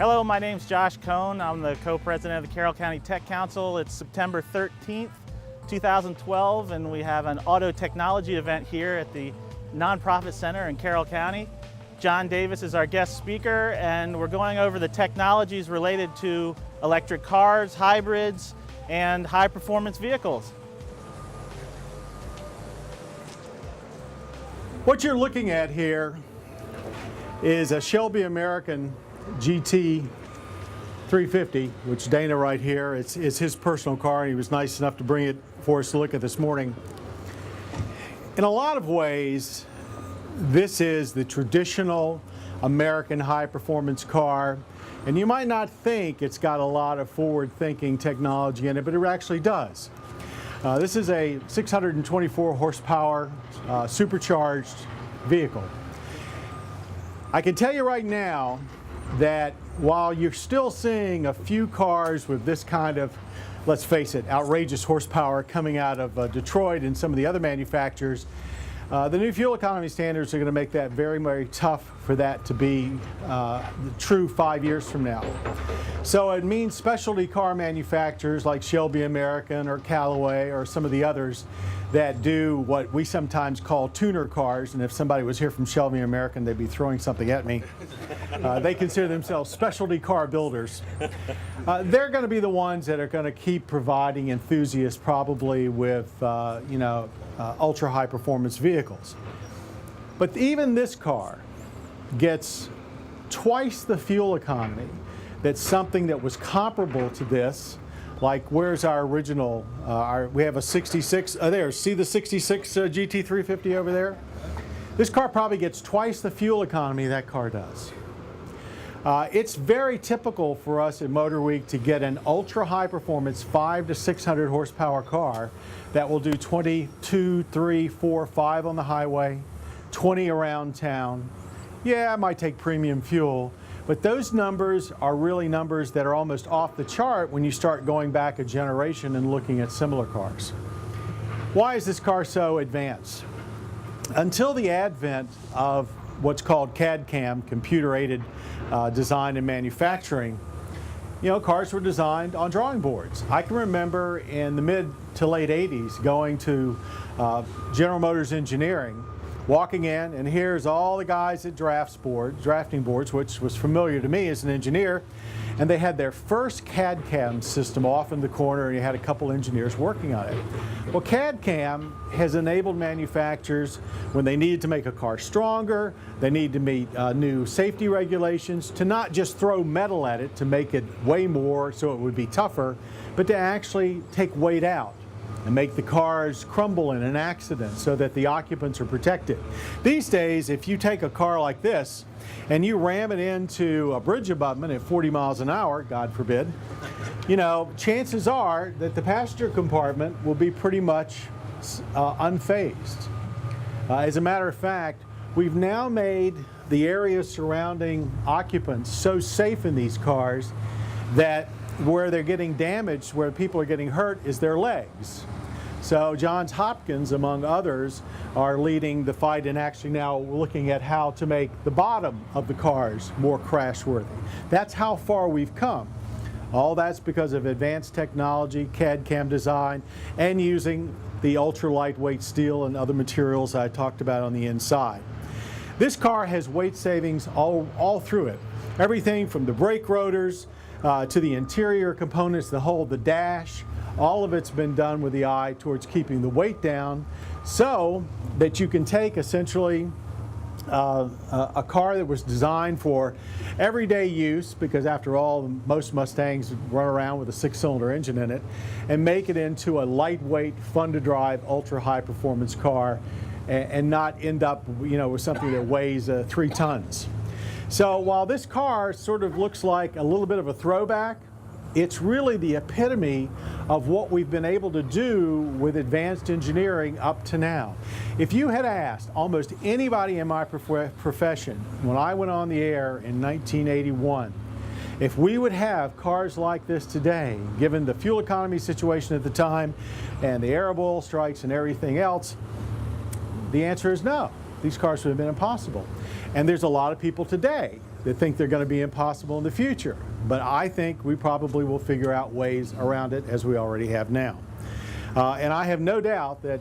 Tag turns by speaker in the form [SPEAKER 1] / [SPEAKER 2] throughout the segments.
[SPEAKER 1] Hello, my name's Josh Cohn. I'm the co-president of the Carroll County Tech Council. It's September 13th, 2012, and we have an auto technology event here at the Nonprofit Center in Carroll County. John Davis is our guest speaker, and we're going over the technologies related to electric cars, hybrids, and high-performance vehicles.
[SPEAKER 2] What you're looking at here is a Shelby American GT 350, which Dana right here, it's his personal car, and he was nice enough to bring it for us to look at this morning. In a lot of ways, this is the traditional American high-performance car, and you might not think it's got a lot of forward-thinking technology in it, but it actually does. This is a 624 horsepower supercharged vehicle. I can tell you right now that while you're still seeing a few cars with this kind of, let's face it, outrageous horsepower coming out of Detroit and some of the other manufacturers, the new fuel economy standards are going to make that very, very tough for that to be true 5 years from now. So it means specialty car manufacturers like Shelby American or Callaway or some of the others that do what we sometimes call tuner cars, and if somebody was here from Shelby American, they'd be throwing something at me. They consider themselves specialty car builders. They're going to be the ones that are going to keep providing enthusiasts probably with ultra high performance vehicles. But even this car gets twice the fuel economy that something that was comparable to this. Like, where's our original, we have a 66, there, see the 66 GT350 over there? This car probably gets twice the fuel economy that car does. It's very typical for us at Motor Week to get an ultra high performance 500 to 600 horsepower car that will do 22, 3, 4, 5 on the highway, 20 around town. Yeah, it might take premium fuel, but those numbers are really numbers that are almost off the chart when you start going back a generation and looking at similar cars. Why is this car so advanced? Until the advent of what's called CAD/CAM, computer-aided design and manufacturing, cars were designed on drawing boards. I can remember in the mid to late 80s going to General Motors Engineering, walking in, and here's all the guys at drafting boards, which was familiar to me as an engineer, and they had their first CAD/CAM system off in the corner, and you had a couple engineers working on it. Well, CAD/CAM has enabled manufacturers, when they needed to make a car stronger, they need to meet new safety regulations, to not just throw metal at it to make it weigh more so it would be tougher, but to actually take weight out and make the cars crumble in an accident so that the occupants are protected. These days, if you take a car like this and you ram it into a bridge abutment at 40 miles an hour, God forbid, chances are that the passenger compartment will be pretty much unfazed. As a matter of fact, we've now made the area surrounding occupants so safe in these cars that where they're getting damaged, where people are getting hurt, is their legs. So Johns Hopkins, among others, are leading the fight and actually now looking at how to make the bottom of the cars more crash-worthy. That's how far we've come. All that's because of advanced technology, CAD/CAM design, and using the ultra-lightweight steel and other materials I talked about on the inside. This car has weight savings all through it. Everything from the brake rotors to the interior components, the whole, the dash, all of it's been done with the eye towards keeping the weight down so that you can take essentially a car that was designed for everyday use, because after all, most Mustangs run around with a 6-cylinder engine in it, and make it into a lightweight, fun-to-drive, ultra-high performance car and not end up with something that weighs 3 tons. So while this car sort of looks like a little bit of a throwback, it's really the epitome of what we've been able to do with advanced engineering up to now. If you had asked almost anybody in my profession when I went on the air in 1981 if we would have cars like this today, given the fuel economy situation at the time and the Arab oil strikes and everything else, the answer is no. These cars would have been impossible. And there's a lot of people today that think they're going to be impossible in the future. But I think we probably will figure out ways around it, as we already have now. And I have no doubt that,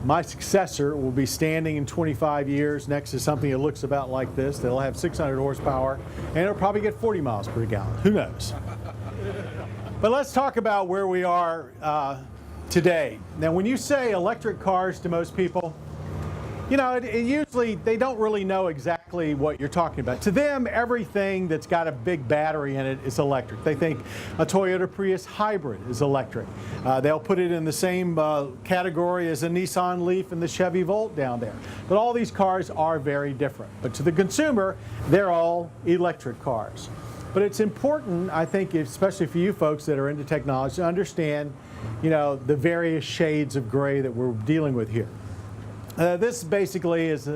[SPEAKER 2] my successor will be standing in 25 years next to something that looks about like this. That'll have 600 horsepower, and it'll probably get 40 miles per gallon. Who knows? But let's talk about where we are today. Now, when you say electric cars to most people, it usually, they don't really know exactly what you're talking about. To them, everything that's got a big battery in it is electric. They think a Toyota Prius hybrid is electric. They'll put it in the same category as a Nissan Leaf and the Chevy Volt down there. But all these cars are very different. But to the consumer, they're all electric cars. But it's important, I think, especially for you folks that are into technology, to understand, the various shades of gray that we're dealing with here. This basically is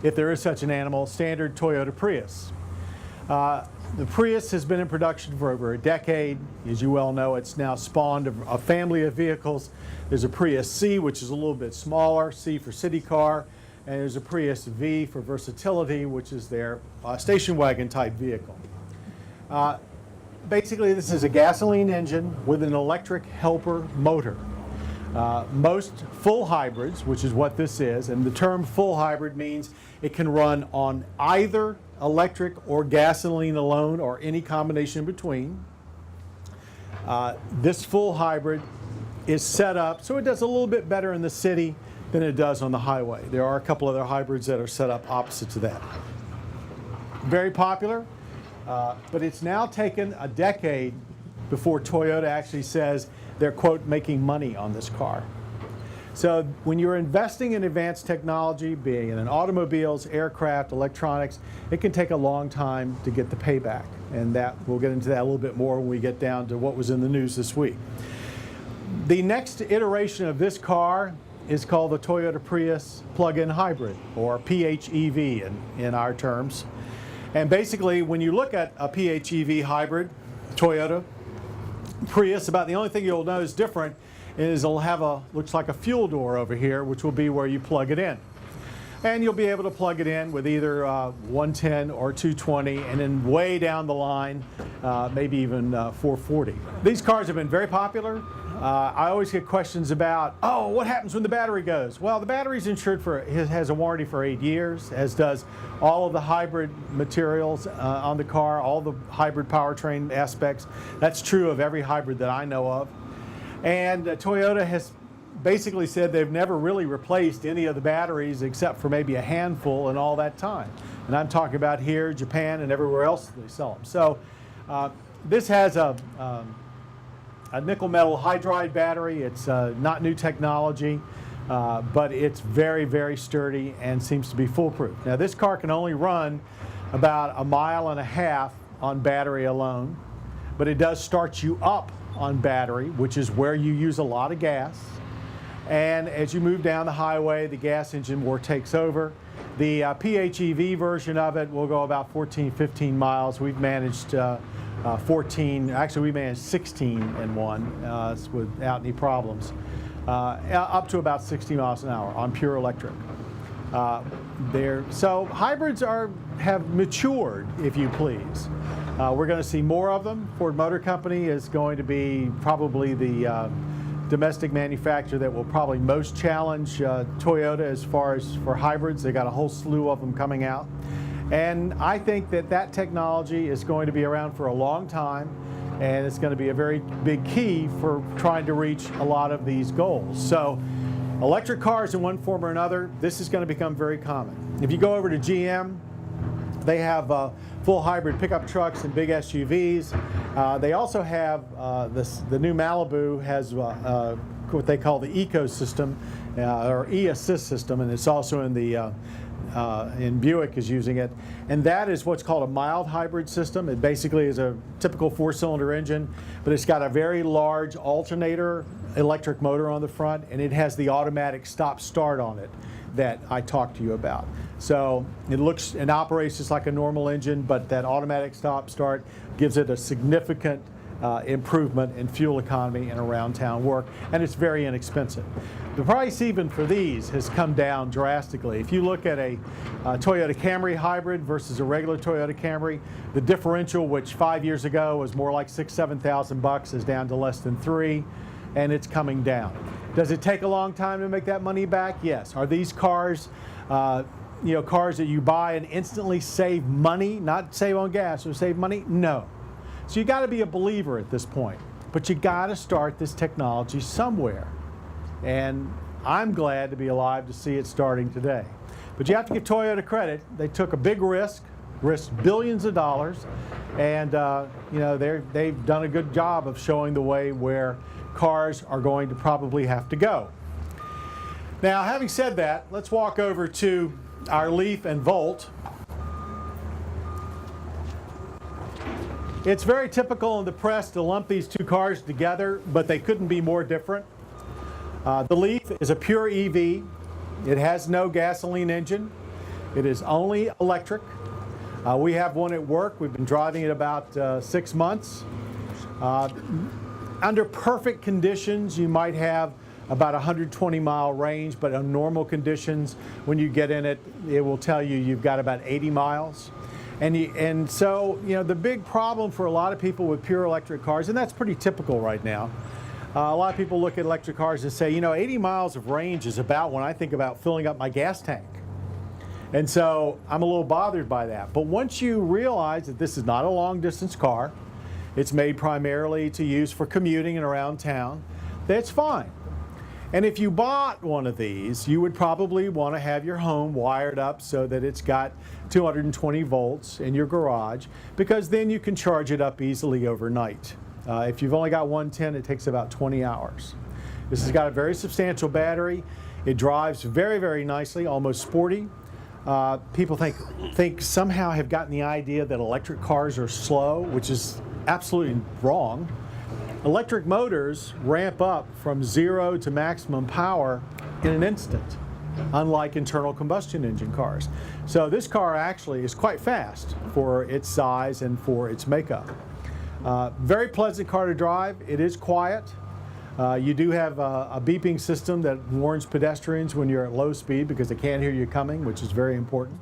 [SPEAKER 2] if there is such an animal, standard Toyota Prius. The Prius has been in production for over a decade. As you well know, it's now spawned a family of vehicles. There's a Prius C, which is a little bit smaller, C for city car, and there's a Prius V for versatility, which is their station wagon type vehicle. Basically, this is a gasoline engine with an electric helper motor. Most full hybrids, which is what this is, and the term full hybrid means it can run on either electric or gasoline alone or any combination between. This full hybrid is set up so it does a little bit better in the city than it does on the highway. There are a couple other hybrids that are set up opposite to that. Very popular, but it's now taken a decade before Toyota actually says they're, quote, making money on this car. So when you're investing in advanced technology, being in automobiles, aircraft, electronics, it can take a long time to get the payback. And we'll get into that a little bit more when we get down to what was in the news this week. The next iteration of this car is called the Toyota Prius plug-in hybrid, or PHEV in our terms. And basically, when you look at a PHEV hybrid, Toyota Prius, about the only thing you'll notice different is it'll have looks like a fuel door over here, which will be where you plug it in. And you'll be able to plug it in with either 110 or 220, and then way down the line, maybe even 440. These cars have been very popular. I always get questions about, what happens when the battery goes? Well, the battery's insured has a warranty for 8 years, as does all of the hybrid materials on the car, all the hybrid powertrain aspects. That's true of every hybrid that I know of. And Toyota has basically said they've never really replaced any of the batteries except for maybe a handful in all that time. And I'm talking about here, Japan, and everywhere else they sell them. So this has a nickel metal hydride battery. It's not new technology, but it's very, very sturdy and seems to be foolproof. Now, this car can only run about 1.5 miles on battery alone, but it does start you up on battery, which is where you use a lot of gas. And as you move down the highway, the gas engine more takes over. The PHEV version of it will go about 14, 15 miles. We've managed 14, actually we managed 16 in one without any problems. Up to about 60 miles an hour on pure electric. So hybrids have matured, if you please. We're going to see more of them. Ford Motor Company is going to be probably the domestic manufacturer that will probably most challenge Toyota as far as for hybrids. They got a whole slew of them coming out. And I think that technology is going to be around for a long time, and it's going to be a very big key for trying to reach a lot of these goals. So electric cars in one form or another, this is going to become very common. If you go over to GM, they have full hybrid pickup trucks and big SUVs. They also have the new Malibu has what they call the ecosystem or e-assist system, and it's also in the in Buick is using it, and that is what's called a mild hybrid system. It basically is a typical 4-cylinder engine, but it's got a very large alternator electric motor on the front, and it has the automatic stop-start on it that I talked to you about. So it looks and operates just like a normal engine, but that automatic stop-start gives it a significant improvement in fuel economy and around town work, and it's very inexpensive. The price even for these has come down drastically. If you look at a Toyota Camry hybrid versus a regular Toyota Camry, the differential, which 5 years ago was more like $6,000–7,000, is down to less than $3,000, and it's coming down. Does it take a long time to make that money back? Yes. Are these cars, cars that you buy and instantly save money, not save on gas or save money? No. So you got to be a believer at this point, but you got to start this technology somewhere. And I'm glad to be alive to see it starting today. But you have to give Toyota credit. They took a big risked billions of dollars, and they've done a good job of showing the way where cars are going to probably have to go. Now, having said that, let's walk over to our Leaf and Volt. It's very typical in the press to lump these two cars together, but they couldn't be more different. The Leaf is a pure EV. It has no gasoline engine. It is only electric. We have one at work. We've been driving it about 6 months. Under perfect conditions, you might have about 120-mile range, but in normal conditions, when you get in it, it will tell you you've got about 80 miles. And so, the big problem for a lot of people with pure electric cars, and that's pretty typical right now, a lot of people look at electric cars and say, 80 miles of range is about when I think about filling up my gas tank. And so I'm a little bothered by that. But once you realize that this is not a long distance car, it's made primarily to use for commuting and around town, that's fine. And if you bought one of these, you would probably want to have your home wired up so that it's got 220 volts in your garage, because then you can charge it up easily overnight. If you've only got 110, it takes about 20 hours. This has got a very substantial battery. It drives very, very nicely, almost sporty. People think somehow have gotten the idea that electric cars are slow, which is absolutely wrong. Electric motors ramp up from 0 to maximum power in an instant, unlike internal combustion engine cars. So this car actually is quite fast for its size and for its makeup. Very pleasant car to drive. It is quiet. You do have a beeping system that warns pedestrians when you're at low speed because they can't hear you coming, which is very important.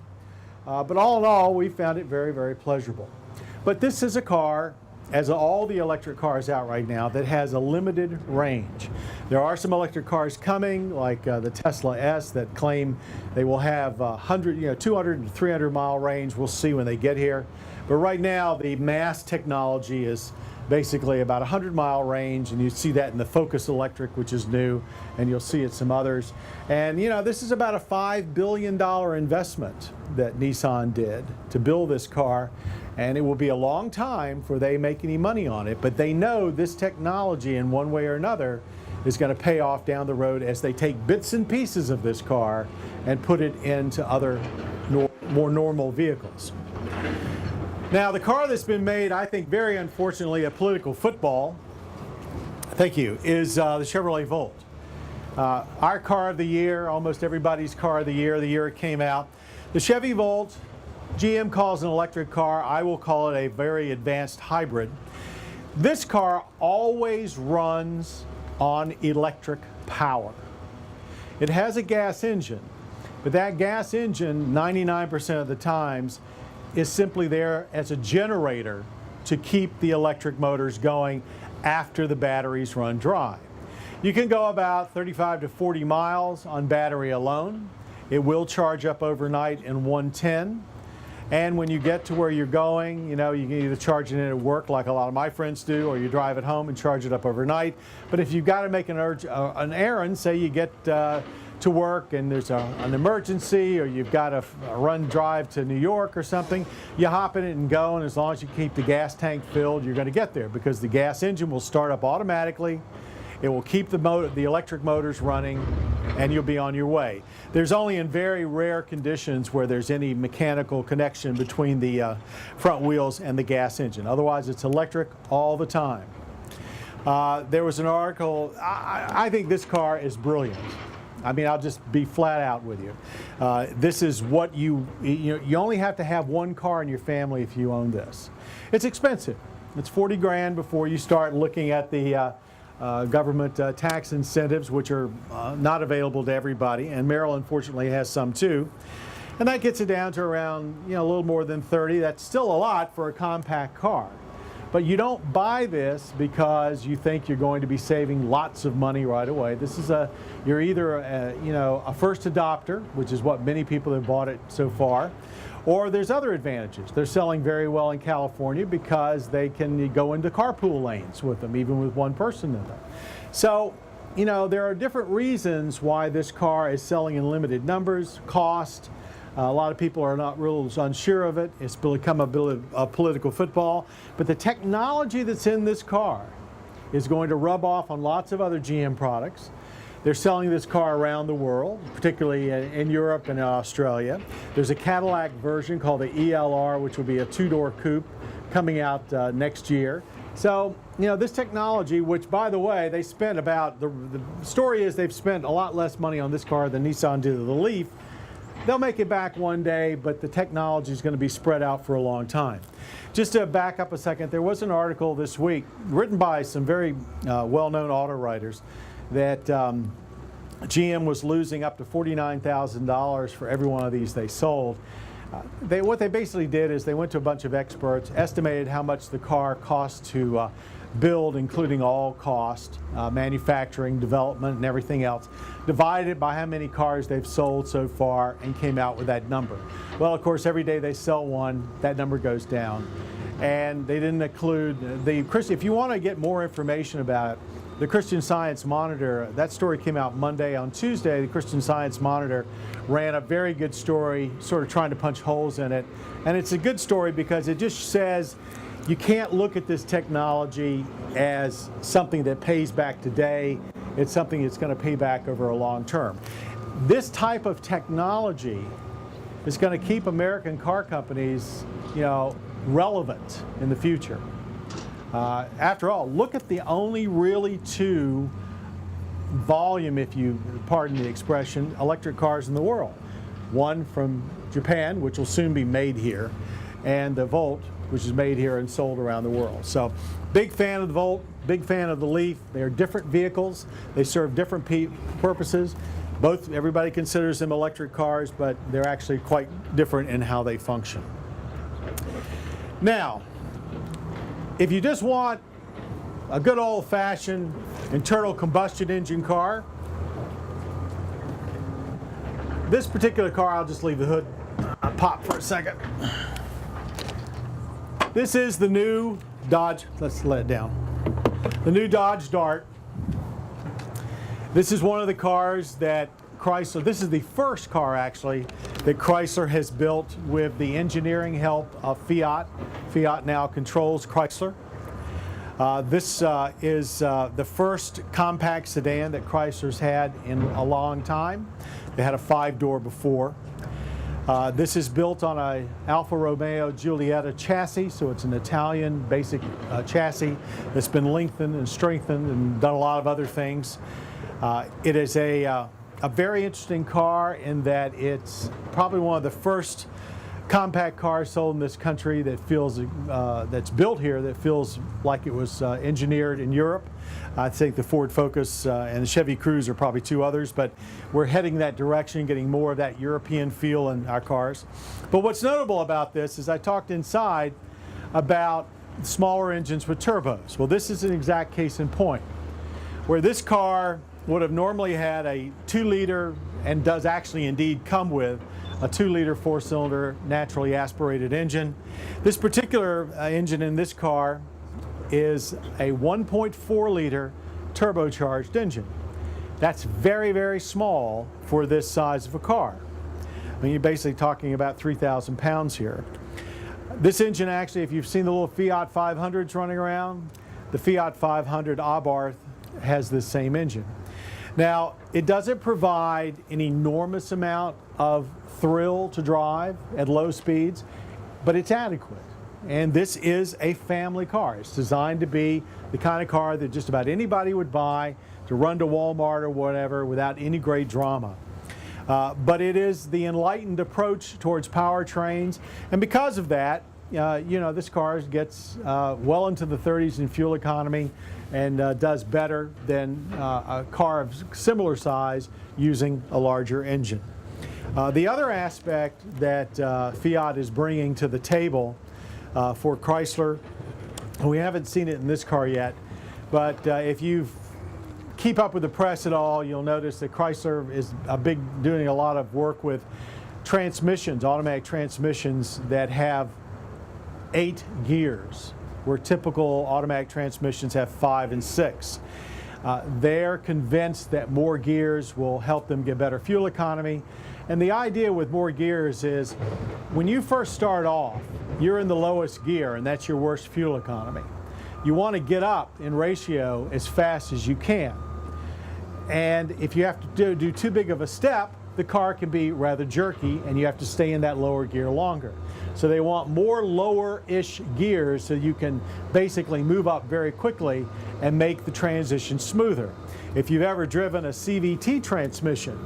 [SPEAKER 2] But all in all, we found it very, very pleasurable. But this is a car, as all the electric cars out right now, that has a limited range. There are some electric cars coming, like the Tesla S, that claim they will have 200 to 300 mile range. We'll see when they get here. But right now, the mass technology is basically about 100-mile range, and you see that in the Focus Electric, which is new, and you'll see it some others. And this is about a $5 billion investment that Nissan did to build this car, and it will be a long time before they make any money on it, but they know this technology in one way or another is going to pay off down the road as they take bits and pieces of this car and put it into other more normal vehicles. Now, the car that's been made, I think very unfortunately, a political football, thank you, is the Chevrolet Volt. Our car of the year, almost everybody's car of the year it came out. The Chevy Volt, GM calls an electric car. I will call it a very advanced hybrid. This car always runs on electric power. It has a gas engine, but that gas engine, 99% of the times, is simply there as a generator to keep the electric motors going after the batteries run dry. You can go about 35 to 40 miles on battery alone. It will charge up overnight in 110. And when you get to where you're going, you can either charge it in at work like a lot of my friends do, or you drive it home and charge it up overnight. But if you've got to make an errand, say you get to work and there's an emergency, or you've got to drive to New York or something, you hop in it and go, and as long as you keep the gas tank filled, you're going to get there, because the gas engine will start up automatically. It will keep the electric motors running, and you'll be on your way. There's only in very rare conditions where there's any mechanical connection between the front wheels and the gas engine. Otherwise, it's electric all the time. There was an article, I think this car is brilliant. I mean, I'll just be flat out with you. This is what you only have to have one car in your family if you own this. It's expensive. It's 40 grand before you start looking at the government tax incentives, which are not available to everybody, and Maryland fortunately has some too. And that gets it down to around, a little more than 30. That's still a lot for a compact car. But you don't buy this because you think you're going to be saving lots of money right away. This is you're either a first adopter, which is what many people have bought it so far, or there's other advantages. They're selling very well in California because they can go into carpool lanes with them, even with one person in them. So, there are different reasons why this car is selling in limited numbers, cost. A lot of people are not real unsure of it. It's become a bit of political football. But the technology that's in this car is going to rub off on lots of other GM products. They're selling this car around the world, particularly in Europe and Australia. There's a Cadillac version called the ELR, which will be a two-door coupe coming out next year. So, this technology, which, by the way, they spent about, the story is they've spent a lot less money on this car than Nissan did with the Leaf. They'll make it back one day, but the technology is going to be spread out for a long time. Just to back up a second, there was an article this week written by some very well-known auto writers that GM was losing up to $49,000 for every one of these they sold. What they basically did is they went to a bunch of experts, estimated how much the car cost to build, including all cost, manufacturing, development, and everything else, divided it by how many cars they've sold so far, and came out with that number. Well, of course, every day they sell one, that number goes down. And they didn't include if you want to get more information about it, the Christian Science Monitor, that story came out Monday. On Tuesday, the Christian Science Monitor ran a very good story, sort of trying to punch holes in it. And it's a good story because it just says, you can't look at this technology as something that pays back today. It's something that's going to pay back over a long term. This type of technology is going to keep American car companies, relevant in the future. After all, look at the only really two volume, if you pardon the expression, electric cars in the world. One from Japan, which will soon be made here, and the Volt, which is made here and sold around the world. So, big fan of the Volt, big fan of the Leaf. They are different vehicles. They serve different purposes. Everybody considers them electric cars, but they're actually quite different in how they function. Now, if you just want a good old-fashioned internal combustion engine car, this particular car, I'll just leave the hood pop for a second. This is the new Dodge, let's let it down. The new Dodge Dart. This is one of the cars that Chrysler, this is the first car actually that Chrysler has built with the engineering help of Fiat. Fiat now controls Chrysler. This is the first compact sedan that Chrysler's had in a long time. They had a 5-door before. This is built on a Alfa Romeo Giulietta chassis, so it's an Italian basic chassis that's been lengthened and strengthened and done a lot of other things. It is a very interesting car in that it's probably one of the first compact cars sold in this country that feels that's built here that feels like it was engineered in Europe. I think the Ford Focus and the Chevy Cruze are probably two others, but we're heading that direction, getting more of that European feel in our cars. But what's notable about this is I talked inside about smaller engines with turbos. Well, this is an exact case in point, where this car would have normally had a 2-liter, and does actually indeed come with a 2-liter 4-cylinder naturally aspirated engine. This particular engine in this car is a 1.4-liter turbocharged engine. That's very, very small for this size of a car. I mean, you're basically talking about 3,000 pounds here. This engine actually, if you've seen the little Fiat 500s running around, the Fiat 500 Abarth has this same engine. Now, it doesn't provide an enormous amount of thrill to drive at low speeds, but it's adequate. And this is a family car. It's designed to be the kind of car that just about anybody would buy to run to Walmart or whatever without any great drama. But it is the enlightened approach towards powertrains, and because of that, this car gets well into the 30s in fuel economy and does better than a car of similar size using a larger engine. The other aspect that Fiat is bringing to the table for Chrysler, we haven't seen it in this car yet, but if you keep up with the press at all, you'll notice that Chrysler is doing a lot of work with transmissions, automatic transmissions that have 8 gears, where typical automatic transmissions have 5 and 6. They're convinced that more gears will help them get better fuel economy. And the idea with more gears is when you first start off, you're in the lowest gear, and that's your worst fuel economy. You want to get up in ratio as fast as you can. And if you have to do too big of a step, the car can be rather jerky, and you have to stay in that lower gear longer. So they want more lower-ish gears so you can basically move up very quickly and make the transition smoother. If you've ever driven a CVT transmission,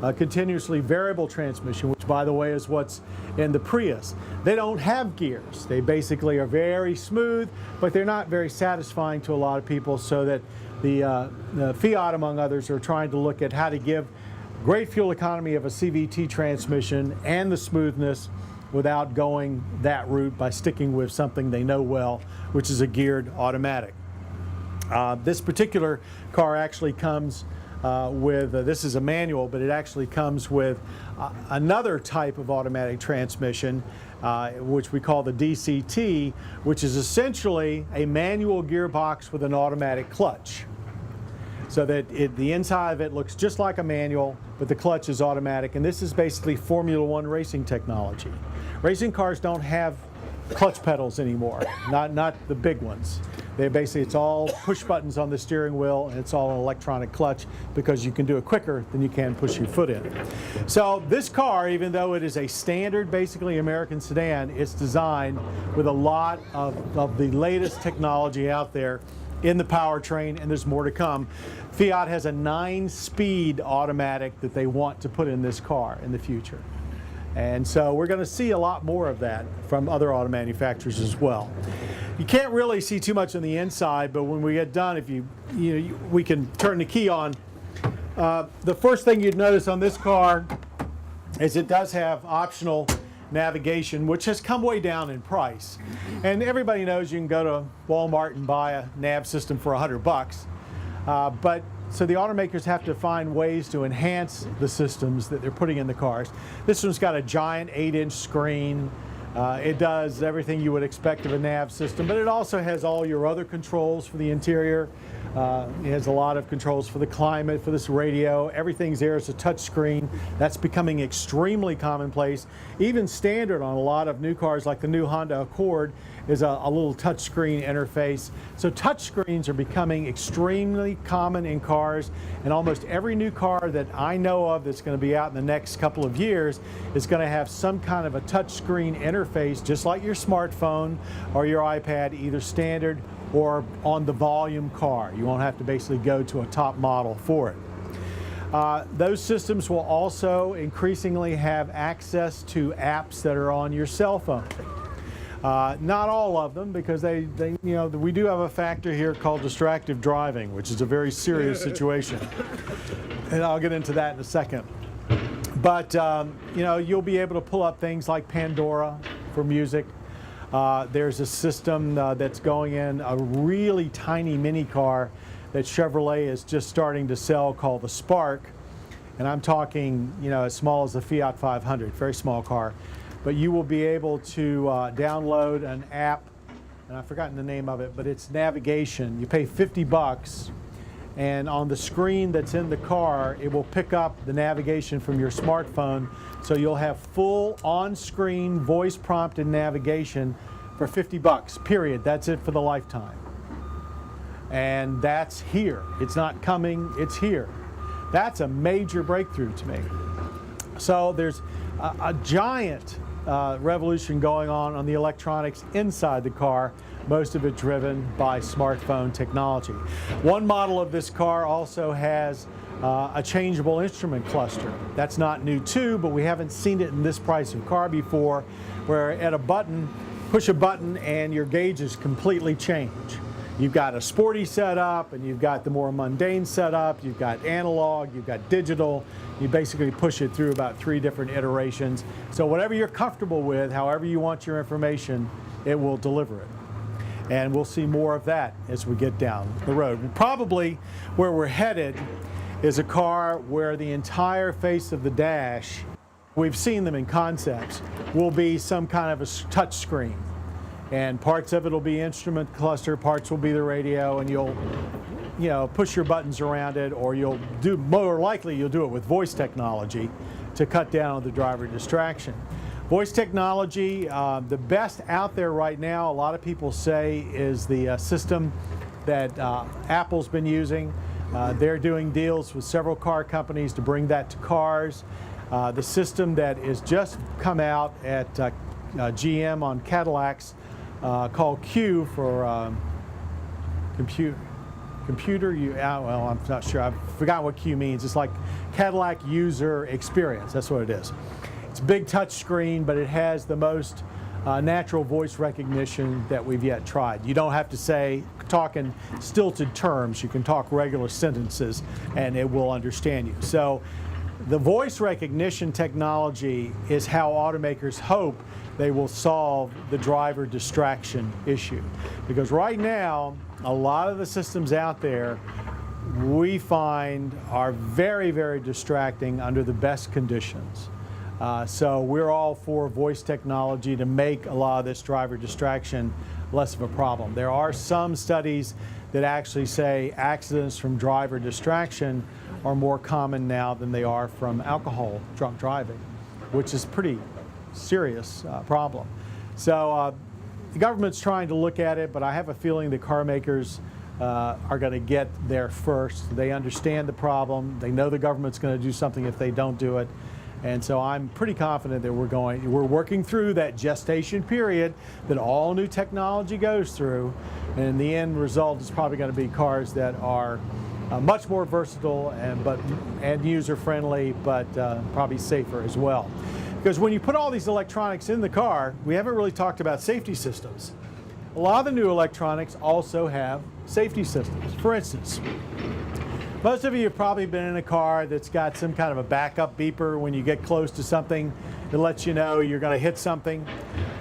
[SPEAKER 2] a continuously variable transmission, which by the way is what's in the Prius, they don't have gears. They basically are very smooth, but they're not very satisfying to a lot of people, so that the Fiat, among others, are trying to look at how to give great fuel economy of a CVT transmission and the smoothness without going that route by sticking with something they know well, which is a geared automatic. This particular car actually comes with, this is a manual, but it actually comes with another type of automatic transmission, which we call the DCT, which is essentially a manual gearbox with an automatic clutch. So that the inside of it looks just like a manual, but the clutch is automatic. And this is basically Formula One racing technology. Racing cars don't have clutch pedals anymore, not the big ones. It's all push buttons on the steering wheel, and it's all an electronic clutch, because you can do it quicker than you can push your foot in. So this car, even though it is a standard, basically American sedan, it's designed with a lot of the latest technology out there in the powertrain, and there's more to come. Fiat has a 9-speed automatic that they want to put in this car in the future. And so we're going to see a lot more of that from other auto manufacturers as well. You can't really see too much on the inside, but when we get done, we can turn the key on. The first thing you'd notice on this car is it does have optional navigation, which has come way down in price. And everybody knows you can go to Walmart and buy a nav system for $100. So the automakers have to find ways to enhance the systems that they're putting in the cars. This one's got a giant 8-inch screen. It does everything you would expect of a nav system, but it also has all your other controls for the interior. It has a lot of controls for the climate, for this radio. Everything's there as a touch screen. That's becoming extremely commonplace. Even standard on a lot of new cars, like the new Honda Accord, is a little touch screen interface. So touch screens are becoming extremely common in cars, and almost every new car that I know of that's going to be out in the next couple of years is going to have some kind of a touch screen interface, just like your smartphone or your iPad, either standard or on the volume car. You won't have to basically go to a top model for it. Those systems will also increasingly have access to apps that are on your cell phone. Not all of them, because we do have a factor here called distracted driving, which is a very serious situation. And I'll get into that in a second. But you'll be able to pull up things like Pandora for music. There's a system that's going in a really tiny mini car that Chevrolet is just starting to sell, called the Spark. And I'm talking, as small as the Fiat 500, very small car. But you will be able to download an app, and I've forgotten the name of it, but it's navigation. You pay $50, and on the screen that's in the car, it will pick up the navigation from your smartphone, so you'll have full on-screen voice-prompted navigation for $50, period. That's it for the lifetime. And that's here. It's not coming, it's here. That's a major breakthrough to me. So there's a giant revolution going on the electronics inside the car, most of it driven by smartphone technology. One model of this car also has a changeable instrument cluster. That's not new too, but we haven't seen it in this price of car before, where at a button push a button and your gauges completely change. You've got a sporty setup, and you've got the more mundane setup, you've got analog, you've got digital. You basically push it through about 3 different iterations. So whatever you're comfortable with, however you want your information, it will deliver it. And we'll see more of that as we get down the road. Probably where we're headed is a car where the entire face of the dash, we've seen them in concepts, will be some kind of a touch screen. And parts of it will be instrument cluster, parts will be the radio, and you'll push your buttons around it, or more likely you'll do it with voice technology to cut down on the driver distraction. Voice technology, the best out there right now, a lot of people say, is the system that Apple's been using. They're doing deals with several car companies to bring that to cars. The system that is just come out at GM on Cadillacs, called Q for computer. Well, I'm not sure. I forgot what Q means. It's like Cadillac User Experience. That's what it is. It's a big touch screen, but it has the most natural voice recognition that we've yet tried. You don't have to talk in stilted terms. You can talk regular sentences, and it will understand you. So the voice recognition technology is how automakers hope they will solve the driver distraction issue. Because right now, a lot of the systems out there we find are very, very distracting under the best conditions. So we're all for voice technology to make a lot of this driver distraction less of a problem. There are some studies that actually say accidents from driver distraction are more common now than they are from alcohol drunk driving, which is pretty serious problem. So the government's trying to look at it, but I have a feeling the car makers are going to get there first. They understand the problem. They know the government's going to do something if they don't do it. And so I'm pretty confident that we're working through that gestation period that all new technology goes through. And the end result is probably going to be cars that are much more versatile and user friendly, but probably safer as well. Because when you put all these electronics in the car, we haven't really talked about safety systems. A lot of the new electronics also have safety systems. For instance, most of you have probably been in a car that's got some kind of a backup beeper. When you get close to something, it lets you know you're going to hit something.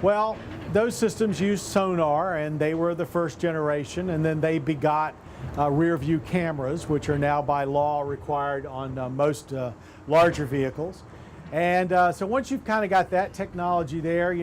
[SPEAKER 2] Well, those systems use sonar, and they were the first generation, and then they begot rear view cameras, which are now by law required on most larger vehicles. And so once you've kind of got that technology there,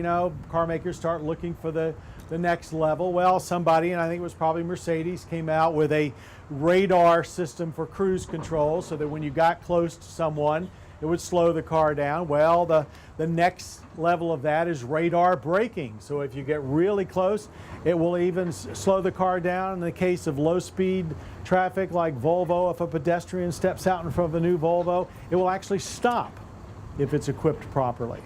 [SPEAKER 2] car makers start looking for the next level. Well, somebody, and I think it was probably Mercedes, came out with a radar system for cruise control so that when you got close to someone, it would slow the car down. Well, the next level of that is radar braking. So if you get really close, it will even slow the car down. In the case of low-speed traffic like Volvo, if a pedestrian steps out in front of a new Volvo, it will actually stop if it's equipped properly.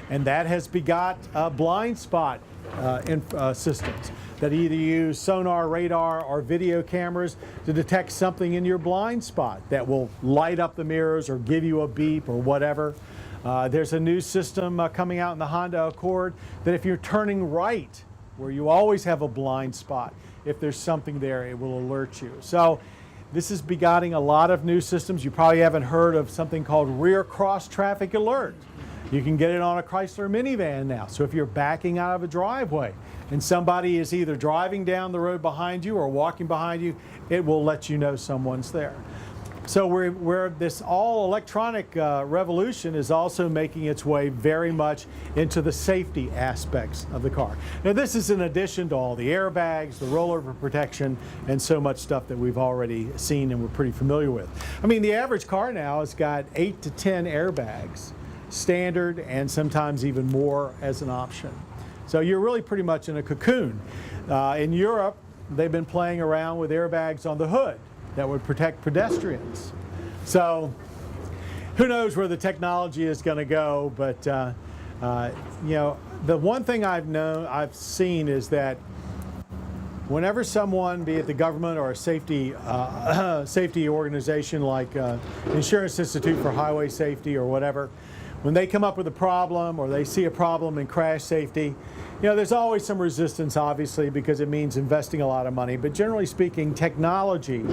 [SPEAKER 2] And that has begot blind spot systems that either use sonar, radar, or video cameras to detect something in your blind spot that will light up the mirrors or give you a beep or whatever. There's a new system coming out in the Honda Accord that if you're turning right, where you always have a blind spot, if there's something there, it will alert you. So this is begetting a lot of new systems. You probably haven't heard of something called rear cross traffic alert. You can get it on a Chrysler minivan now. So if you're backing out of a driveway and somebody is either driving down the road behind you or walking behind you, it will let you know someone's there. So where this all electronic revolution is also making its way very much into the safety aspects of the car. Now this is in addition to all the airbags, the rollover protection, and so much stuff that we've already seen and we're pretty familiar with. I mean, the average car now has got 8 to 10 airbags, standard, and sometimes even more as an option. So you're really pretty much in a cocoon. In Europe, they've been playing around with airbags on the hood that would protect pedestrians. So who knows where the technology is going to go, but the one thing I've seen is that whenever someone, be it the government or a safety organization like Insurance Institute for Highway Safety or whatever, when they come up with a problem or they see a problem in crash safety, You know, there's always some resistance, obviously, because it means investing a lot of money. But generally speaking, technology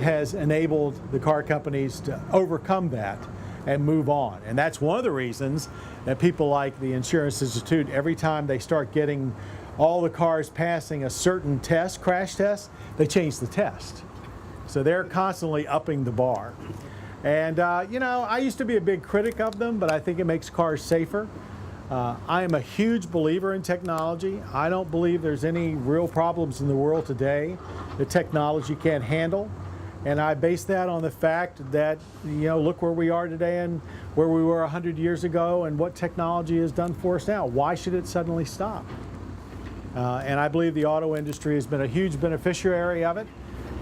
[SPEAKER 2] has enabled the car companies to overcome that and move on. And that's one of the reasons that people like the Insurance Institute, every time they start getting all the cars passing a certain test, crash test, they change the test. So they're constantly upping the bar. And, you know, I used to be a big critic of them, but I think it makes cars safer. I am a huge believer in technology. I don't believe there's any real problems in the world today that technology can't handle. And I base that on the fact that, you know, look where we are today and where we were 100 years ago and what technology has done for us now. Why should it suddenly stop? And I believe the auto industry has been a huge beneficiary of it,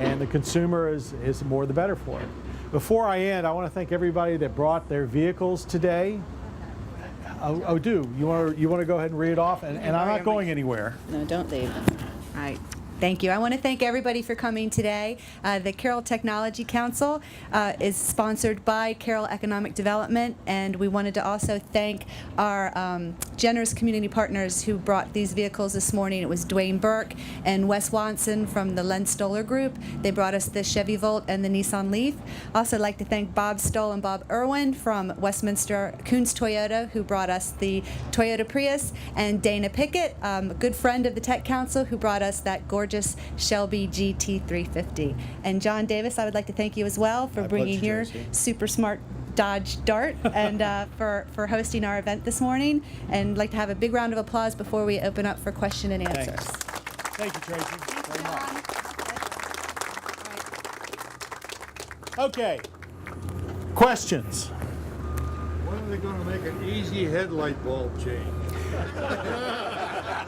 [SPEAKER 2] and the consumer is more the better for it. Before I end, I want to thank everybody that brought their vehicles today. You want to go ahead and read it off? And I'm not going anywhere.
[SPEAKER 3] No, don't leave. All right. Thank you. I want to thank everybody for coming today. The Carroll Technology Council is sponsored by Carroll Economic Development, and we wanted to also thank our generous community partners who brought these vehicles this morning. It was Dwayne Burke and Wes Watson from the Len Stoller Group. They brought us the Chevy Volt and the Nissan Leaf. Also like to thank Bob Stoll and Bob Irwin from Westminster Coons Toyota, who brought us the Toyota Prius, and Dana Pickett, a good friend of the Tech Council, who brought us that gorgeous Shelby GT350. And John Davis, I would like to thank you as well for bringing your super smart Dodge Dart and for hosting our event this morning. And I'd like to have a big round of applause before we open up for question and answers.
[SPEAKER 2] Thank you, Tracy. Very much. Okay. Questions?
[SPEAKER 4] When are they going to make an easy headlight bulb change?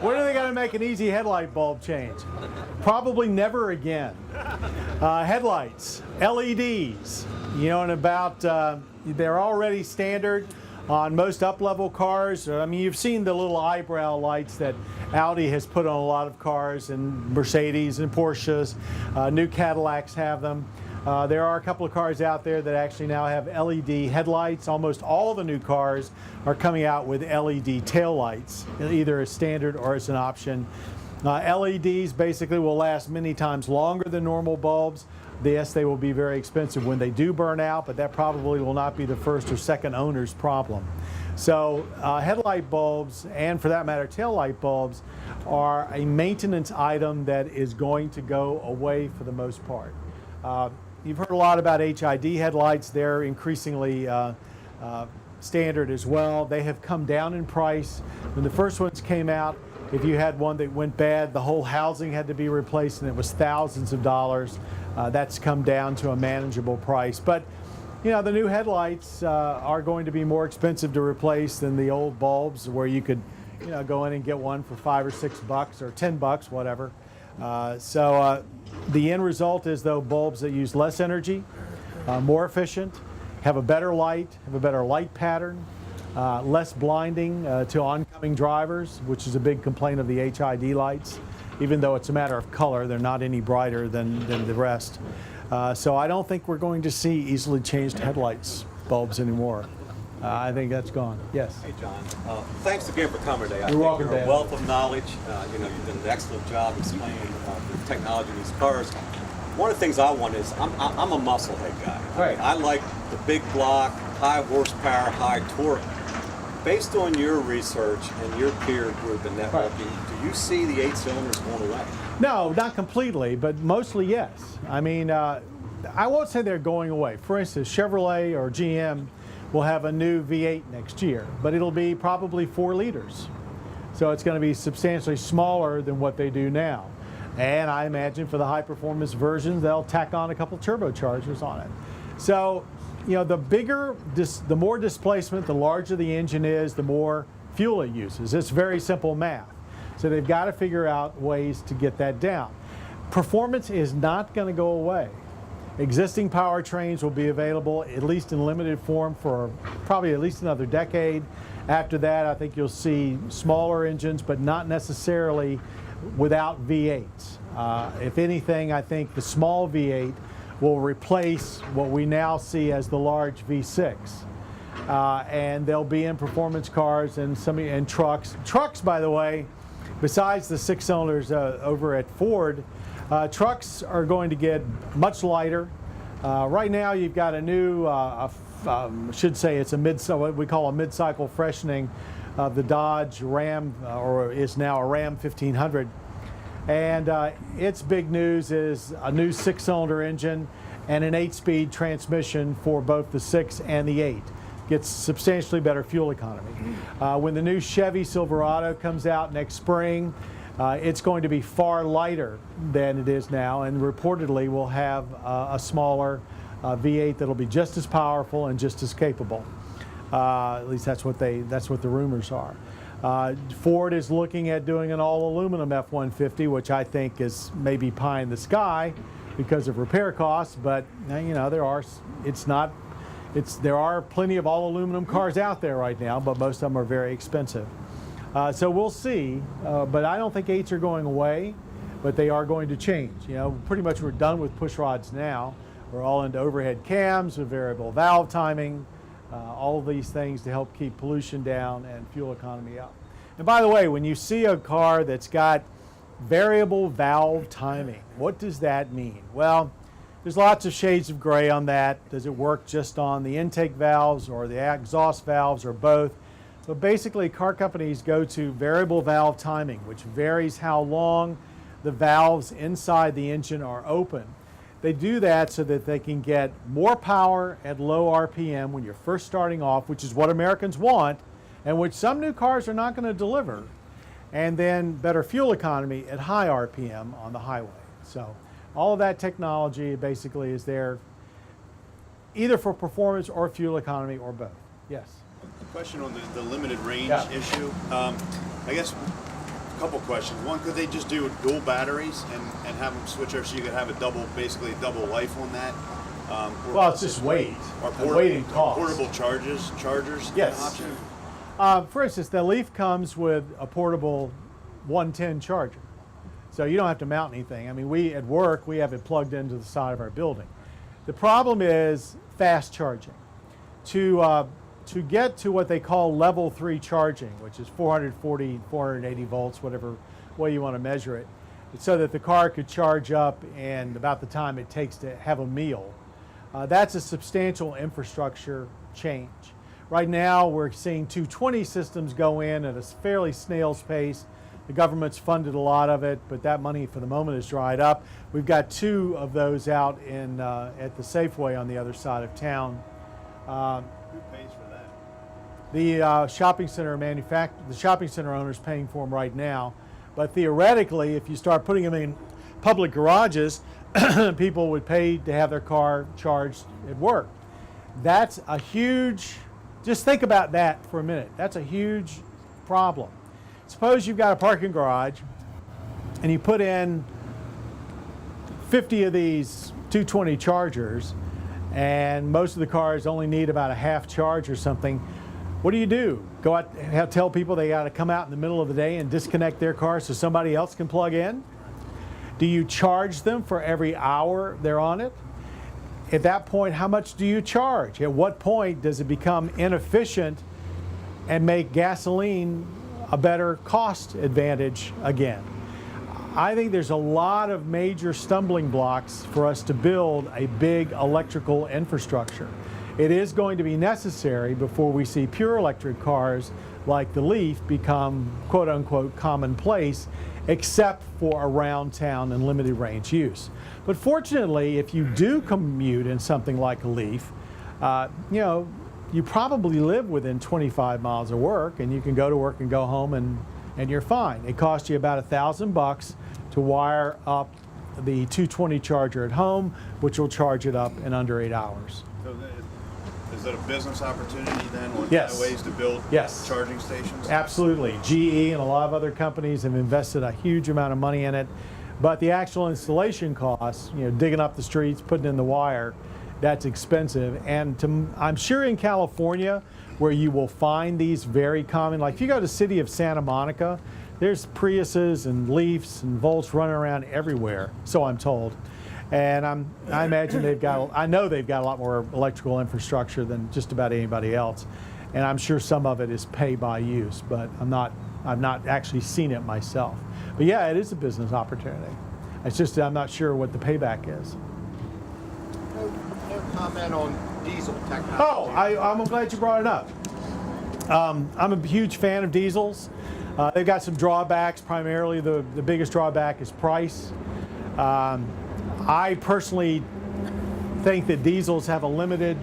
[SPEAKER 2] When are they going to make an easy headlight bulb change? Probably never again. Headlights, LEDs, you know, and about, they're already standard on most up-level cars. I mean, you've seen the little eyebrow lights that Audi has put on a lot of cars, and Mercedes and Porsches. New Cadillacs have them. There are a couple of cars out there that actually now have LED headlights. Almost all the new cars are coming out with LED taillights, either as standard or as an option. LEDs basically will last many times longer than normal bulbs. Yes, they will be very expensive when they do burn out, but that probably will not be the first or second owner's problem. So headlight bulbs, and for that matter taillight bulbs, are a maintenance item that is going to go away for the most part. You've heard a lot about HID headlights. They're increasingly standard as well. They have come down in price. When the first ones came out, if you had one that went bad, the whole housing had to be replaced, and it was thousands of dollars. That's come down to a manageable price. But you know, the new headlights are going to be more expensive to replace than the old bulbs, where you could, you know, go in and get one for $5 or $6 or $10, whatever. The end result is, though, bulbs that use less energy, more efficient, have a better light, have a better light pattern, less blinding to oncoming drivers, which is a big complaint of the HID lights. Even though it's a matter of color, they're not any brighter than the rest. So I don't think we're going to see easily changed headlights bulbs anymore. I think that's gone. Yes.
[SPEAKER 5] Hey, John. Thanks again for coming today.
[SPEAKER 2] You're welcome,
[SPEAKER 5] you're a
[SPEAKER 2] Dan.
[SPEAKER 5] wealth of knowledge. You know, you've done an excellent job explaining the technology of these cars. One of the things I want is, I'm a musclehead guy.
[SPEAKER 2] Right.
[SPEAKER 5] I like the big block, high horsepower, high torque. Based on your research and your peer group and networking, do you see the 8 cylinders going away?
[SPEAKER 2] No, not completely, but mostly yes. I mean, I won't say they're going away. For instance, Chevrolet or GM will have a new V8 next year, but it'll be probably 4 liters. So it's going to be substantially smaller than what they do now. And I imagine for the high performance versions, they'll tack on a couple turbochargers on it. So, you know, the more displacement, the larger the engine is, the more fuel it uses. It's very simple math. So they've got to figure out ways to get that down. Performance is not going to go away. Existing powertrains will be available, at least in limited form, for probably at least another decade. After that, I think you'll see smaller engines, but not necessarily without V8s. If anything, I think the small V8 will replace what we now see as the large V6. And they'll be in performance cars and trucks. Trucks, by the way, besides the 6 cylinders over at Ford, trucks are going to get much lighter. Right now you've got a new, should say it's a what we call a mid-cycle freshening of the Dodge Ram, or is now a Ram 1500. And its big news is a new 6-cylinder engine and an 8-speed transmission for both the 6 and the 8. Gets substantially better fuel economy. When the new Chevy Silverado comes out next spring, it's going to be far lighter than it is now, and reportedly will have a smaller V8 that'll be just as powerful and just as capable. At least that's what the rumors are. Ford is looking at doing an all-aluminum F-150, which I think is maybe pie in the sky because of repair costs. But you know, there are plenty of all-aluminum cars out there right now, but most of them are very expensive. So we'll see. But I don't think 8s are going away, but they are going to change. You know, pretty much we're done with push rods now. We're all into overhead cams with variable valve timing. All of these things to help keep pollution down and fuel economy up. And by the way, when you see a car that's got variable valve timing, what does that mean? Well, there's lots of shades of gray on that. Does it work just on the intake valves or the exhaust valves or both? But basically, car companies go to variable valve timing, which varies how long the valves inside the engine are open. They do that so that they can get more power at low RPM when you're first starting off, which is what Americans want, and which some new cars are not going to deliver, and then better fuel economy at high RPM on the highway. So all of that technology basically is there either for performance or fuel economy or both. Yes?
[SPEAKER 6] A question on the limited range
[SPEAKER 2] Yeah.
[SPEAKER 6] issue. I guess a couple questions. One, could they just do dual batteries and have them switch over so you could have basically a double life on that?
[SPEAKER 2] Well, it's just weight.
[SPEAKER 6] Or
[SPEAKER 2] And weight and cost.
[SPEAKER 6] portable chargers
[SPEAKER 2] Yes.
[SPEAKER 6] an option?
[SPEAKER 2] For instance, the Leaf comes with a portable 110 charger. So you don't have to mount anything. I mean, at work, we have it plugged into the side of our building. The problem is fast charging. To get to what they call level 3 charging, which is 440, 480 volts, whatever way you want to measure it, so that the car could charge up in about the time it takes to have a meal. That's a substantial infrastructure change. Right now, we're seeing 220 systems go in at a fairly snail's pace. The government's funded a lot of it, but that money for the moment is dried up. We've got 2 of those out at the Safeway on the other side of town.
[SPEAKER 6] Who pays for that?
[SPEAKER 2] The shopping center owner's paying for them right now. But theoretically, if you start putting them in public garages, people would pay to have their car charged at work. That's a huge, just think about that for a minute. That's a huge problem. Suppose you've got a parking garage and you put in 50 of these 220 chargers, and most of the cars only need about a half charge or something. What do? Go out and tell people they got to come out in the middle of the day and disconnect their car so somebody else can plug in? Do you charge them for every hour they're on it? At that point, how much do you charge? At what point does it become inefficient and make gasoline a better cost advantage again? I think there's a lot of major stumbling blocks for us to build a big electrical infrastructure. It is going to be necessary before we see pure electric cars like the Leaf become quote unquote commonplace, except for around town and limited range use. But fortunately, if you do commute in something like a Leaf, you probably live within 25 miles of work, and you can go to work and go home and you're fine. It costs you about $1,000 to wire up the 220 charger at home, which will charge it up in under 8 hours.
[SPEAKER 6] So is that a business opportunity then? Or
[SPEAKER 2] Yes.
[SPEAKER 6] ways to build
[SPEAKER 2] Yes.
[SPEAKER 6] charging stations?
[SPEAKER 2] Absolutely. GE and a lot of other companies have invested a huge amount of money in it, but the actual installation costs, digging up the streets, putting in the wire, that's expensive. And I'm sure in California, where you will find these very common, like if you go to the city of Santa Monica, there's Priuses and Leafs and Volts running around everywhere, so I'm told. And I imagine I know they've got a lot more electrical infrastructure than just about anybody else. And I'm sure some of it is pay by use, but I'm not I've not actually seen it myself. But yeah, it is a business opportunity. It's just I'm not sure what the payback is.
[SPEAKER 4] No comment on diesel technology.
[SPEAKER 2] Oh, I'm glad you brought it up. I'm a huge fan of diesels. They've got some drawbacks. Primarily, the biggest drawback is price. I personally think that diesels have a limit.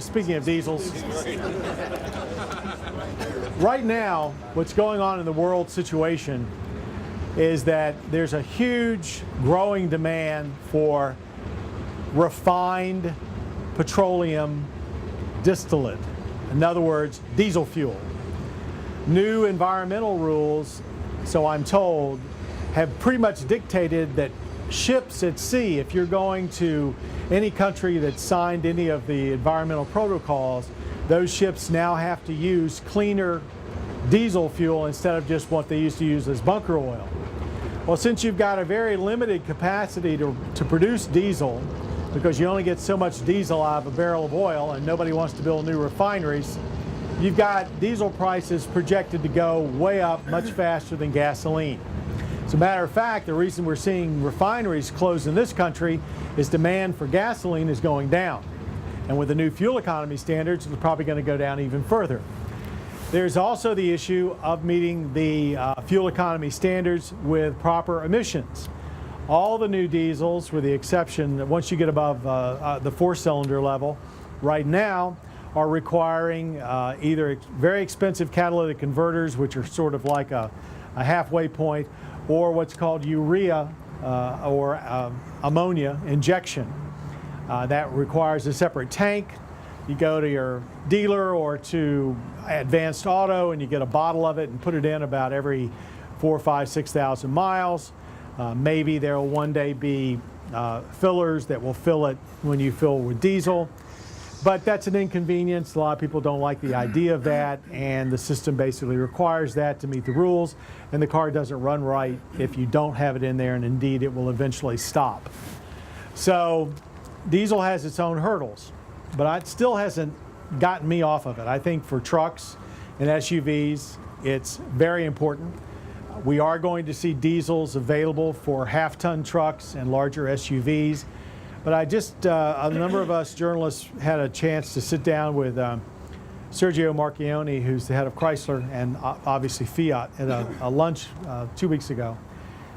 [SPEAKER 2] Speaking of diesels, right now, what's going on in the world situation is that there's a huge growing demand for refined petroleum distillate. In other words, diesel fuel. New environmental rules, so I'm told, have pretty much dictated that ships at sea, if you're going to any country that signed any of the environmental protocols, those ships now have to use cleaner diesel fuel instead of just what they used to use as bunker oil. Well, since you've got a very limited capacity to produce diesel, because you only get so much diesel out of a barrel of oil and nobody wants to build new refineries, you've got diesel prices projected to go way up much faster than gasoline. As a matter of fact, the reason we're seeing refineries close in this country is demand for gasoline is going down. And with the new fuel economy standards, it's probably going to go down even further. There's also the issue of meeting the fuel economy standards with proper emissions. All the new diesels, with the exception that once you get above the 4-cylinder level, right now are requiring either very expensive catalytic converters, which are sort of like a halfway point, or what's called urea or ammonia injection. That requires a separate tank. You go to your dealer or to Advanced Auto and you get a bottle of it and put it in about every 4,000, 5,000, 6,000 miles. Maybe there will one day be fillers that will fill it when you fill with diesel. But that's an inconvenience. A lot of people don't like the idea of that, and the system basically requires that to meet the rules, and the car doesn't run right if you don't have it in there, and indeed it will eventually stop. So diesel has its own hurdles, but it still hasn't gotten me off of it. I think for trucks and SUVs, it's very important. We are going to see diesels available for half-ton trucks and larger SUVs. But a number of us journalists had a chance to sit down with Sergio Marchionne, who's the head of Chrysler and obviously Fiat, at a lunch 2 weeks ago.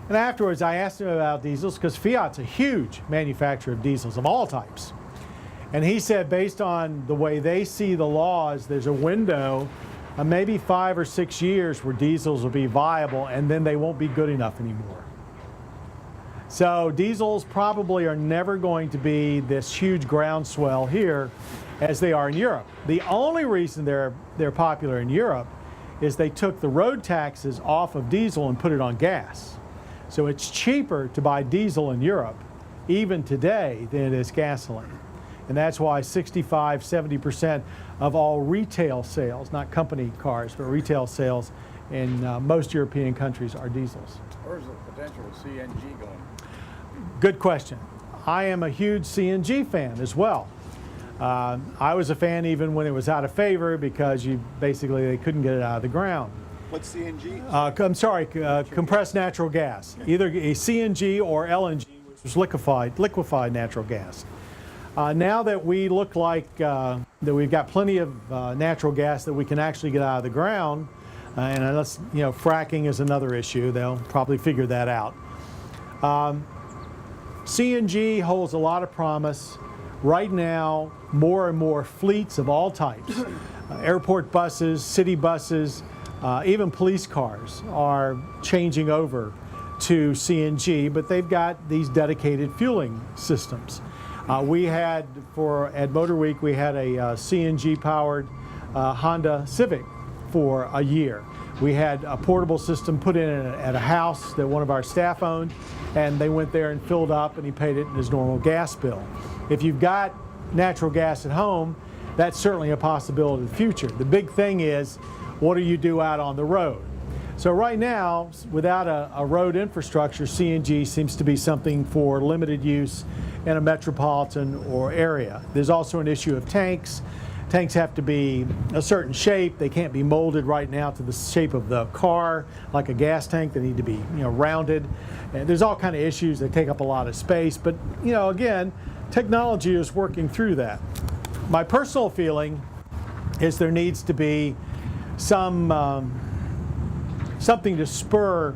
[SPEAKER 2] And afterwards, I asked him about diesels because Fiat's a huge manufacturer of diesels of all types. And he said, based on the way they see the laws, there's a window of maybe 5 or 6 years where diesels will be viable, and then they won't be good enough anymore. So diesels probably are never going to be this huge groundswell here as they are in Europe. The only reason they're popular in Europe is they took the road taxes off of diesel and put it on gas. So it's cheaper to buy diesel in Europe, even today, than it is gasoline. And that's why 65, 70% of all retail sales, not company cars, but retail sales in most European countries are diesels.
[SPEAKER 4] Where's the potential of CNG going?
[SPEAKER 2] Good question. I am a huge CNG fan as well. I was a fan even when it was out of favor because they couldn't get it out of the ground.
[SPEAKER 6] What's CNG?
[SPEAKER 2] I'm sorry, compressed natural gas. Either a CNG or LNG, which was liquefied natural gas. Now that we look like that we've got plenty of natural gas that we can actually get out of the ground, and unless, fracking is another issue, they'll probably figure that out. CNG holds a lot of promise. Right now, more and more fleets of all types, airport buses, city buses, even police cars are changing over to CNG, but they've got these dedicated fueling systems. At Motor Week, we had a CNG-powered Honda Civic for a year. We had a portable system put in at a house that one of our staff owned, and they went there and filled up, and he paid it in his normal gas bill. If you've got natural gas at home, that's certainly a possibility in the future. The big thing is, what do you do out on the road? So right now, without a road infrastructure, CNG seems to be something for limited use in a metropolitan or area. There's also an issue of tanks. Tanks have to be a certain shape. They can't be molded right now to the shape of the car, like a gas tank. They need to be, rounded. And there's all kind of issues that take up a lot of space. But, again, technology is working through that. My personal feeling is there needs to be something to spur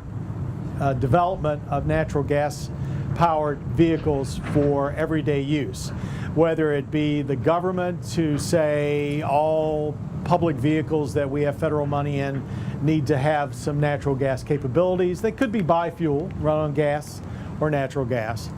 [SPEAKER 2] development of natural gas powered vehicles for everyday use, whether it be the government to say all public vehicles that we have federal money in need to have some natural gas capabilities. They could be biofuel, run on gas or natural gas,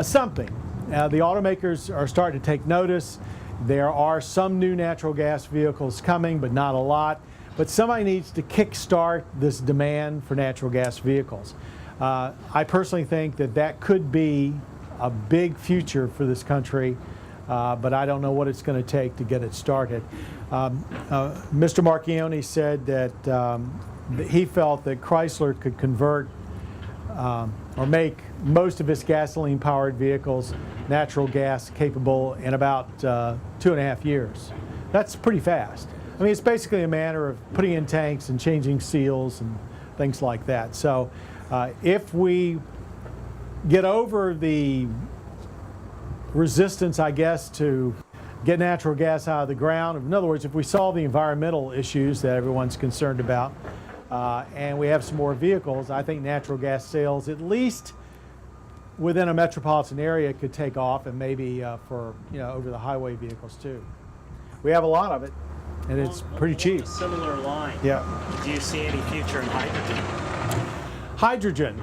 [SPEAKER 2] something. The automakers are starting to take notice. There are some new natural gas vehicles coming, but not a lot. But somebody needs to kickstart this demand for natural gas vehicles. I personally think that could be a big future for this country, but I don't know what it's going to take to get it started. Mr. Marchione said that he felt that Chrysler could convert or make most of its gasoline-powered vehicles natural gas capable in about 2.5 years. That's pretty fast. I mean, it's basically a matter of putting in tanks and changing seals and things like that. So if we get over the resistance, I guess, to get natural gas out of the ground, in other words, if we solve the environmental issues that everyone's concerned about, and we have some more vehicles, I think natural gas sales, at least within a metropolitan area, could take off, and maybe for over the highway vehicles too. We have a lot of it, and it's pretty cheap.
[SPEAKER 7] A similar line.
[SPEAKER 2] Yeah.
[SPEAKER 7] Do you see any future in hydrogen?
[SPEAKER 2] Hydrogen.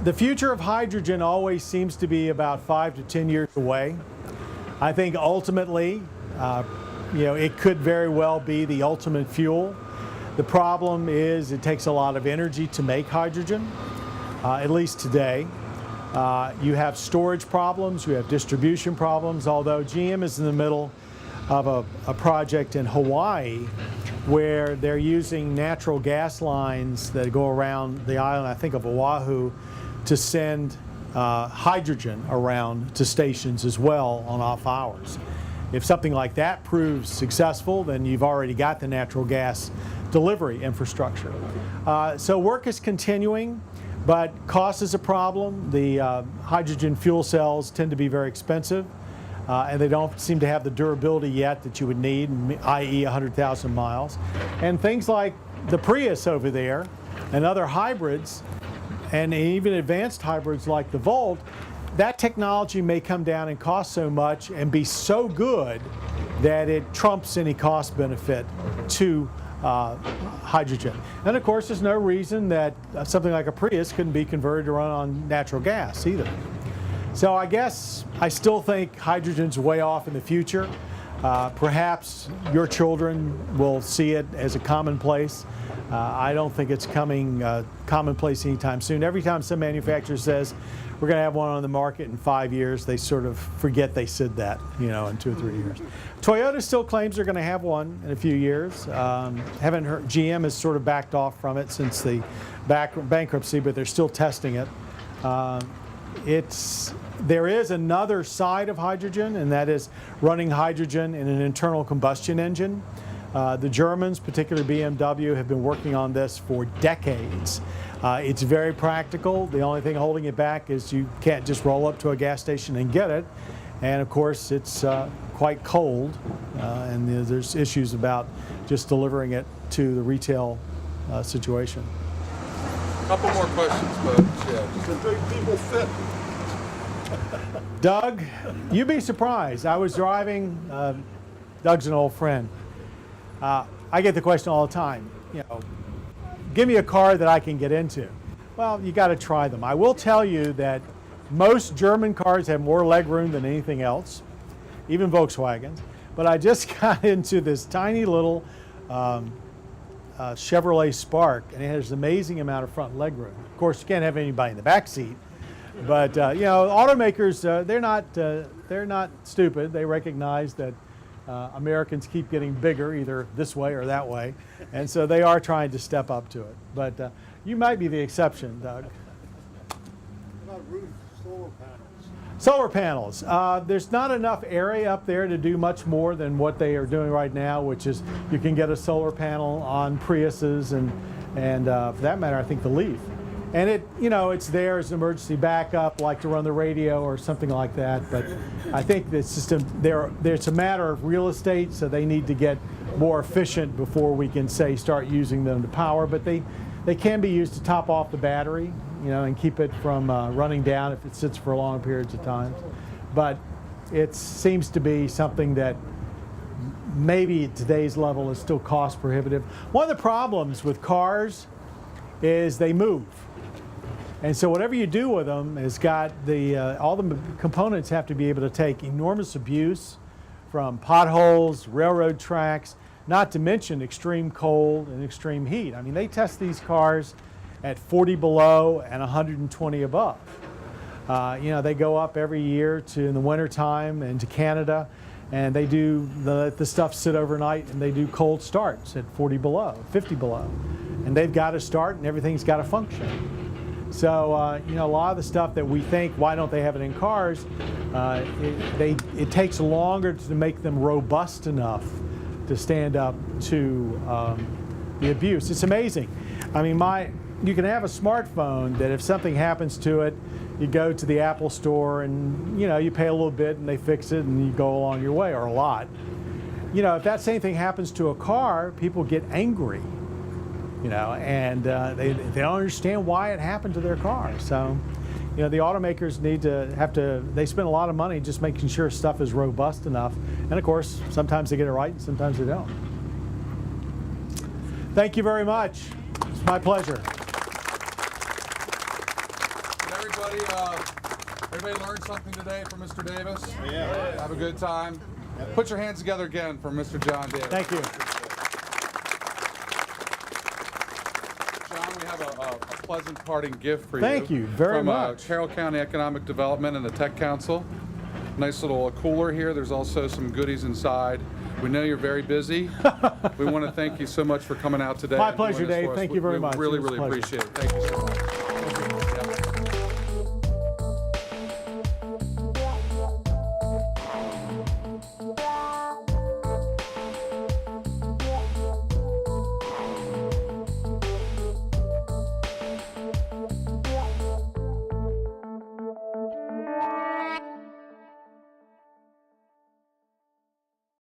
[SPEAKER 2] The future of hydrogen always seems to be about 5 to 10 years away. I think ultimately, it could very well be the ultimate fuel. The problem is it takes a lot of energy to make hydrogen, at least today. You have storage problems, you have distribution problems, although GM is in the middle of a project in Hawaii where they're using natural gas lines that go around the island, I think of Oahu, to send hydrogen around to stations as well on off hours. If something like that proves successful, then you've already got the natural gas delivery infrastructure. So work is continuing, but cost is a problem. The hydrogen fuel cells tend to be very expensive, and they don't seem to have the durability yet that you would need, i.e. 100,000 miles. And things like the Prius over there and other hybrids, and even advanced hybrids like the Volt, that technology may come down and cost so much and be so good that it trumps any cost benefit to hydrogen. And of course, there's no reason that something like a Prius couldn't be converted to run on natural gas either. So I guess I still think hydrogen's way off in the future. Perhaps your children will see it as a commonplace. I don't think it's coming commonplace anytime soon. Every time some manufacturer says we're going to have one on the market in 5 years, they sort of forget they said that, in 2 or 3 years. Toyota still claims they're going to have one in a few years. Haven't heard. GM has sort of backed off from it since the bankruptcy, but they're still testing it. There is another side of hydrogen, and that is running hydrogen in an internal combustion engine. The Germans, particularly BMW, have been working on this for decades. It's very practical. The only thing holding it back is you can't just roll up to a gas station and get it. And of course, it's quite cold, and there's issues about just delivering it to the retail situation.
[SPEAKER 4] Couple more questions, folks. Yeah, just to make people fit.
[SPEAKER 2] Doug, you'd be surprised. I was driving, Doug's an old friend. I get the question all the time, give me a car that I can get into. Well, you got to try them. I will tell you that most German cars have more legroom than anything else, even Volkswagens. But I just got into this tiny little Chevrolet Spark, and it has an amazing amount of front legroom. Of course, you can't have anybody in the back seat. But automakers, they're not stupid. They recognize that Americans keep getting bigger, either this way or that way, and so they are trying to step up to it. But you might be the exception, Doug.
[SPEAKER 4] About roof
[SPEAKER 2] Solar panels. There's not enough area up there to do much more than what they are doing right now, which is you can get a solar panel on Priuses and for that matter, I think the Leaf. And it's there as an emergency backup, like to run the radio or something like that. But I think the system it's a matter of real estate, so they need to get more efficient before we can start using them to power. But they can be used to top off the battery, and keep it from running down if it sits for long periods of time. But it seems to be something that maybe at today's level is still cost prohibitive. One of the problems with cars is they move. And so whatever you do with them has got all the components have to be able to take enormous abuse from potholes, railroad tracks, not to mention extreme cold and extreme heat. I mean, they test these cars at 40 below and 120 above. They go up every year in the wintertime and to Canada, and they do the stuff sit overnight, and they do cold starts at 40 below, 50 below. And they've got to start, and everything's got to function. So, a lot of the stuff that we think, why don't they have it in cars, it takes longer to make them robust enough to stand up to the abuse. It's amazing. I mean, you can have a smartphone that if something happens to it, you go to the Apple store and, you pay a little bit and they fix it and you go along your way, or a lot. If that same thing happens to a car, people get angry. And they don't understand why it happened to their car. So, the automakers they spend a lot of money just making sure stuff is robust enough. And of course, sometimes they get it right and sometimes they don't. Thank you very much. It's my pleasure.
[SPEAKER 4] Did everybody learn something today from Mr. Davis? Yeah. Have a good time. Put your hands together again for Mr. John Davis.
[SPEAKER 2] Thank you.
[SPEAKER 4] We have a pleasant parting gift for you.
[SPEAKER 2] Thank you very much.
[SPEAKER 4] From Carroll County Economic Development and the Tech Council. Nice little cooler here. There's also some goodies inside. We know you're very busy. We want to thank you so much for coming out today.
[SPEAKER 2] My pleasure, Dave. Thank you very much.
[SPEAKER 4] We really, really appreciate it. Thank you so much.